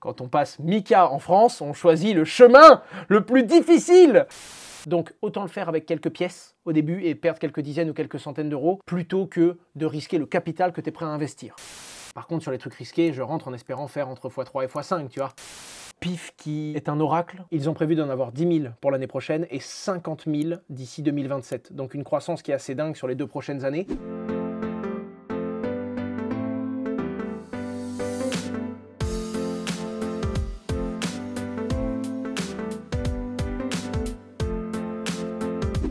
Quand on passe Mika en France, on choisit le chemin le plus difficile. Donc autant le faire avec quelques pièces au début et perdre quelques dizaines ou quelques centaines d'euros plutôt que de risquer le capital que tu es prêt à investir. Par contre, sur les trucs risqués, je rentre en espérant faire entre x3 et x5, tu vois. PIF qui est un oracle, ils ont prévu d'en avoir 10 000 pour l'année prochaine et 50 000 d'ici 2027. Donc une croissance qui est assez dingue sur les 2 prochaines années.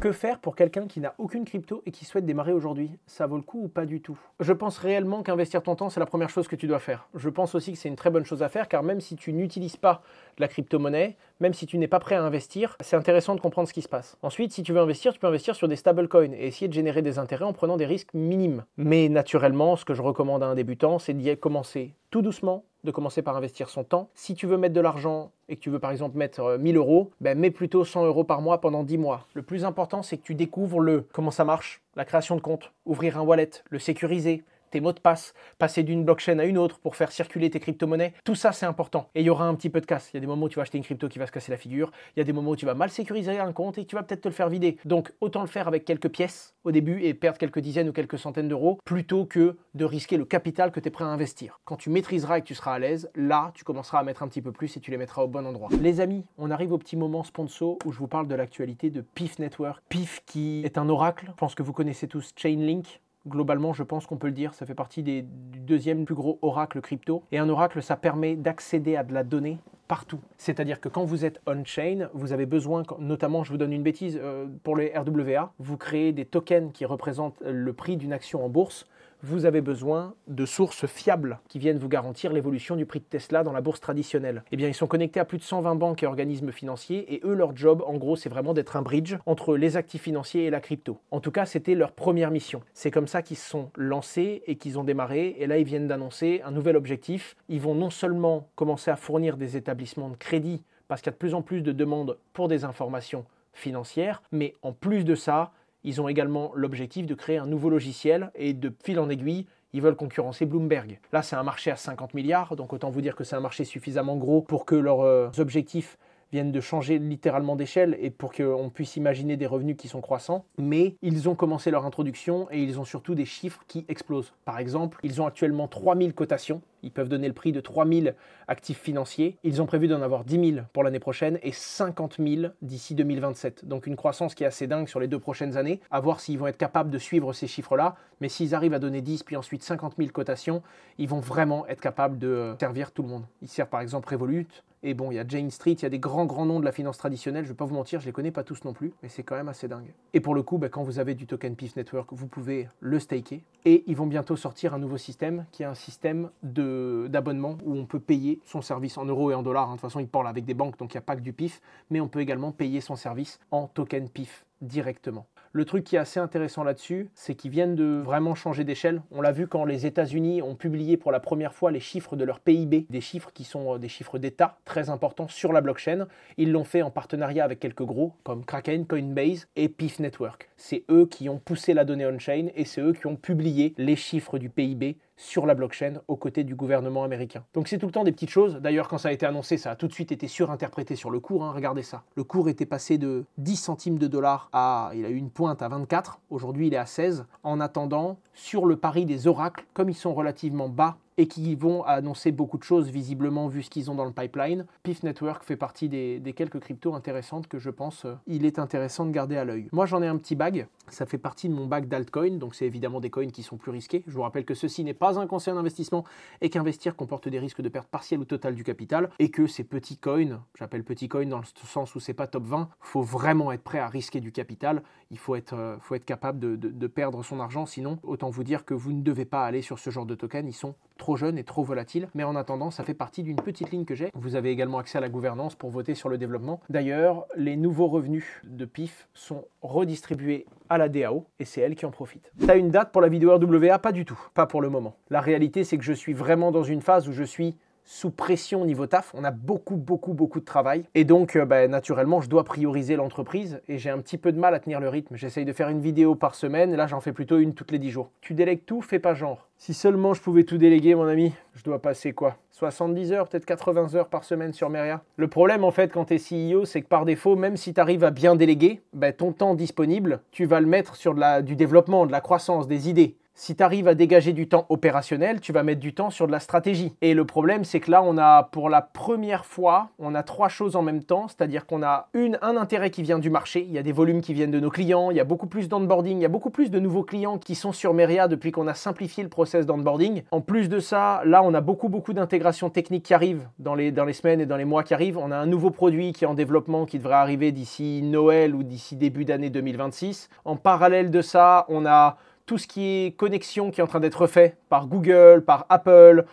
Que faire pour quelqu'un qui n'a aucune crypto et qui souhaite démarrer aujourd'hui? Ça vaut le coup ou pas du tout? Je pense réellement qu'investir ton temps, c'est la première chose que tu dois faire. Je pense aussi que c'est une très bonne chose à faire, car même si tu n'utilises pas de la crypto-monnaie, même si tu n'es pas prêt à investir, c'est intéressant de comprendre ce qui se passe. Ensuite, si tu veux investir, tu peux investir sur des stablecoins et essayer de générer des intérêts en prenant des risques minimes. Mais naturellement, ce que je recommande à un débutant, c'est d'y commencer tout doucement, de commencer par investir son temps. Si tu veux mettre de l'argent et que tu veux par exemple mettre 1000 euros, mets plutôt 100 euros par mois pendant 10 mois. Le plus important, c'est que tu découvres comment ça marche, la création de compte, ouvrir un wallet, le sécuriser, tes mots de passe, passer d'une blockchain à une autre pour faire circuler tes crypto-monnaies, tout ça c'est important. Et il y aura un petit peu de casse. Il y a des moments où tu vas acheter une crypto qui va se casser la figure, il y a des moments où tu vas mal sécuriser un compte et que tu vas peut-être te le faire vider. Donc autant le faire avec quelques pièces au début et perdre quelques dizaines ou quelques centaines d'euros plutôt que de risquer le capital que tu es prêt à investir. Quand tu maîtriseras et que tu seras à l'aise, là tu commenceras à mettre un petit peu plus et tu les mettras au bon endroit. Les amis, on arrive au petit moment sponsor où je vous parle de l'actualité de PIF Network. PIF qui est un oracle, je pense que vous connaissez tous Chainlink. Globalement, je pense qu'on peut le dire, ça fait partie du deuxième plus gros oracle crypto. Et un oracle, ça permet d'accéder à de la donnée partout. C'est-à-dire que quand vous êtes on-chain, vous avez besoin, notamment, je vous donne une bêtise, pour les RWA, vous créez des tokens qui représentent le prix d'une action en bourse. Vous avez besoin de sources fiables qui viennent vous garantir l'évolution du prix de Tesla dans la bourse traditionnelle. Eh bien, ils sont connectés à plus de 120 banques et organismes financiers et eux, leur job, en gros, c'est vraiment d'être un bridge entre les actifs financiers et la crypto. En tout cas, c'était leur première mission. C'est comme ça qu'ils se sont lancés et qu'ils ont démarré. Et là, ils viennent d'annoncer un nouvel objectif. Ils vont non seulement commencer à fournir des établissements de crédit parce qu'il y a de plus en plus de demandes pour des informations financières, mais en plus de ça, ils ont également l'objectif de créer un nouveau logiciel et de fil en aiguille, ils veulent concurrencer Bloomberg. Là, c'est un marché à 50 milliards, donc autant vous dire que c'est un marché suffisamment gros pour que leurs objectifs viennent de changer littéralement d'échelle et pour qu'on puisse imaginer des revenus qui sont croissants. Mais ils ont commencé leur introduction et ils ont surtout des chiffres qui explosent. Par exemple, ils ont actuellement 3000 cotations. Ils peuvent donner le prix de 3000 actifs financiers. Ils ont prévu d'en avoir 10 000 pour l'année prochaine et 50 000 d'ici 2027. Donc une croissance qui est assez dingue sur les 2 prochaines années. À voir s'ils vont être capables de suivre ces chiffres-là. Mais s'ils arrivent à donner 10 puis ensuite 50 000 cotations, ils vont vraiment être capables de servir tout le monde. Ils servent par exemple Revolut. Et bon, il y a Jane Street, il y a des grands noms de la finance traditionnelle. Je ne vais pas vous mentir, je ne les connais pas tous non plus. Mais c'est quand même assez dingue. Et pour le coup, quand vous avez du token PIF Network, vous pouvez le staker. Et ils vont bientôt sortir un nouveau système qui est un système d'abonnement où on peut payer son service en euros et en dollars. De toute façon, ils parlent avec des banques, donc il n'y a pas que du PIF, mais on peut également payer son service en token PIF directement. Le truc qui est assez intéressant là-dessus, c'est qu'ils viennent de vraiment changer d'échelle. On l'a vu quand les États-Unis ont publié pour la première fois les chiffres de leur PIB, des chiffres qui sont des chiffres d'État très importants sur la blockchain. Ils l'ont fait en partenariat avec quelques gros comme Kraken, Coinbase et PIF Network. C'est eux qui ont poussé la donnée on-chain et c'est eux qui ont publié les chiffres du PIB sur la blockchain aux côtés du gouvernement américain. Donc c'est tout le temps des petites choses. D'ailleurs, quand ça a été annoncé, ça a tout de suite été surinterprété sur le cours. Regardez ça. Le cours était passé de 10 centimes de dollars à... Il a eu une pointe à 24. Aujourd'hui, il est à 16. En attendant, sur le pari des oracles, comme ils sont relativement bas, et qui vont annoncer beaucoup de choses visiblement vu ce qu'ils ont dans le pipeline. PIF Network fait partie des quelques cryptos intéressantes que je pense il est intéressant de garder à l'œil. Moi j'en ai un petit bag, ça fait partie de mon bag d'altcoin, donc c'est évidemment des coins qui sont plus risqués. Je vous rappelle que ceci n'est pas un conseil d'investissement et qu'investir comporte des risques de perte partielle ou totale du capital et que ces petits coins, j'appelle petits coins dans le sens où c'est pas top 20, faut vraiment être prêt à risquer du capital, il faut être capable de perdre son argent, sinon autant vous dire que vous ne devez pas aller sur ce genre de token, ils sont trop jeunes et trop volatiles, mais en attendant, ça fait partie d'une petite ligne que j'ai. Vous avez également accès à la gouvernance pour voter sur le développement. D'ailleurs, les nouveaux revenus de PIF sont redistribués à la DAO et c'est elle qui en profite. T'as une date pour la vidéo RWA? Pas du tout, pas pour le moment. La réalité, c'est que je suis vraiment dans une phase où je suis sous pression niveau taf. On a beaucoup de travail. Et donc, naturellement, je dois prioriser l'entreprise et j'ai un petit peu de mal à tenir le rythme. J'essaye de faire une vidéo par semaine. Là, j'en fais plutôt une toutes les 10 jours. Tu délègues tout, fais pas genre. Si seulement je pouvais tout déléguer, mon ami, je dois passer quoi? 70 heures, peut-être 80 heures par semaine sur Meria. Le problème, en fait, quand tu es CEO, c'est que par défaut, même si tu arrives à bien déléguer, ton temps disponible, tu vas le mettre sur du développement, de la croissance, des idées. Si tu arrives à dégager du temps opérationnel, tu vas mettre du temps sur de la stratégie. Et le problème, c'est que là, on a, pour la première fois, on a 3 choses en même temps, c'est-à-dire qu'on a un intérêt qui vient du marché, il y a des volumes qui viennent de nos clients, il y a beaucoup plus d'onboarding, il y a beaucoup plus de nouveaux clients qui sont sur Meria depuis qu'on a simplifié le process d'onboarding. En plus de ça, là, on a beaucoup d'intégrations techniques qui arrivent dans les semaines et dans les mois qui arrivent. On a un nouveau produit qui est en développement qui devrait arriver d'ici Noël ou d'ici début d'année 2026. En parallèle de ça, on a tout ce qui est connexion qui est en train d'être fait par Google, par Apple,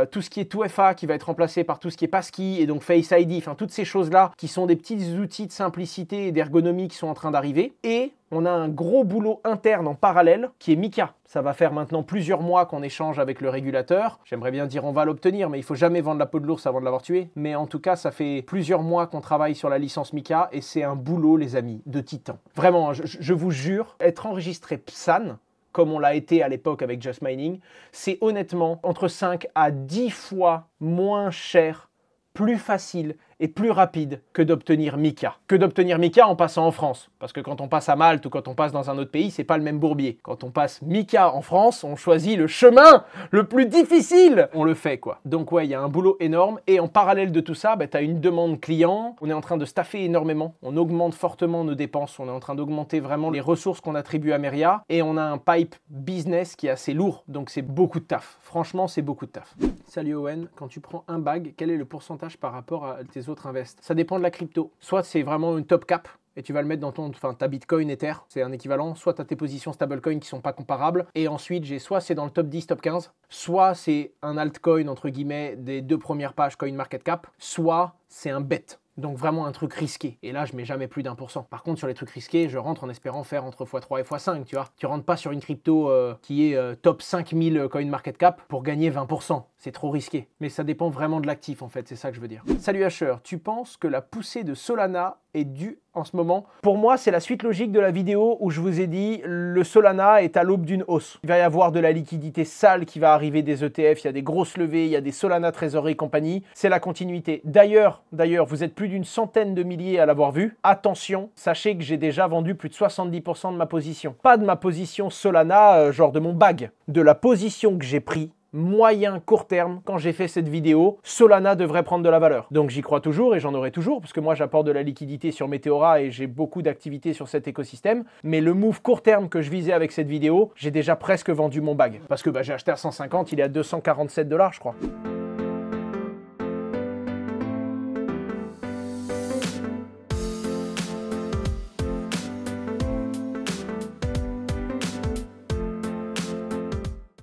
tout ce qui est 2FA qui va être remplacé par tout ce qui est Passkey et donc Face ID, enfin toutes ces choses-là qui sont des petits outils de simplicité et d'ergonomie qui sont en train d'arriver. Et on a un gros boulot interne en parallèle qui est Mika. Ça va faire maintenant plusieurs mois qu'on échange avec le régulateur. J'aimerais bien dire on va l'obtenir, mais il faut jamais vendre la peau de l'ours avant de l'avoir tué. Mais en tout cas, ça fait plusieurs mois qu'on travaille sur la licence Mika et c'est un boulot, les amis, de titan. Vraiment, je vous jure, être enregistré PSAN, comme on l'a été à l'époque avec Just Mining, c'est honnêtement entre 5 à 10 fois moins cher, plus facile et plus rapide que d'obtenir Mika. Que d'obtenir Mika en passant en France. Parce que quand on passe à Malte ou quand on passe dans un autre pays, c'est pas le même bourbier. Quand on passe Mika en France, on choisit le chemin le plus difficile. On le fait quoi. Donc ouais, il y a un boulot énorme. Et en parallèle de tout ça, tu as une demande client. On est en train de staffer énormément. On augmente fortement nos dépenses. On est en train d'augmenter vraiment les ressources qu'on attribue à Meria. Et on a un pipe business qui est assez lourd. Donc c'est beaucoup de taf. Franchement, c'est beaucoup de taf. Salut Owen, quand tu prends un bag, quel est le pourcentage par rapport à tes autres invests? Ça dépend de la crypto. Soit c'est vraiment une top cap et tu vas le mettre dans ta Bitcoin Ether, c'est un équivalent, soit tu as tes positions stablecoin qui sont pas comparables, et ensuite j'ai soit c'est dans le top 10, top 15, soit c'est un altcoin entre guillemets des 2 premières pages CoinMarketCap, soit c'est un bet. Donc vraiment un truc risqué. Et là, je mets jamais plus d'1%. Par contre, sur les trucs risqués, je rentre en espérant faire entre x3 et x5, tu vois. Tu rentres pas sur une crypto qui est top 5000 CoinMarketCap pour gagner 20%. C'est trop risqué. Mais ça dépend vraiment de l'actif, en fait. C'est ça que je veux dire. Salut Asher, tu penses que la poussée de Solana est due en ce moment? Pour moi, c'est la suite logique de la vidéo où je vous ai dit le Solana est à l'aube d'une hausse. Il va y avoir de la liquidité sale qui va arriver des ETF. Il y a des grosses levées, il y a des Solana trésorerie et compagnie. C'est la continuité. D'ailleurs, vous êtes plus d'une centaine de milliers à l'avoir vu. Attention, sachez que j'ai déjà vendu plus de 70% de ma position. Pas de ma position Solana, genre de mon bag. De la position que j'ai pris moyen court terme, quand j'ai fait cette vidéo, Solana devrait prendre de la valeur. Donc j'y crois toujours et j'en aurai toujours, parce que moi j'apporte de la liquidité sur Meteora et j'ai beaucoup d'activités sur cet écosystème. Mais le move court terme que je visais avec cette vidéo, j'ai déjà presque vendu mon bag. Parce que j'ai acheté à 150, il est à 247 $, je crois.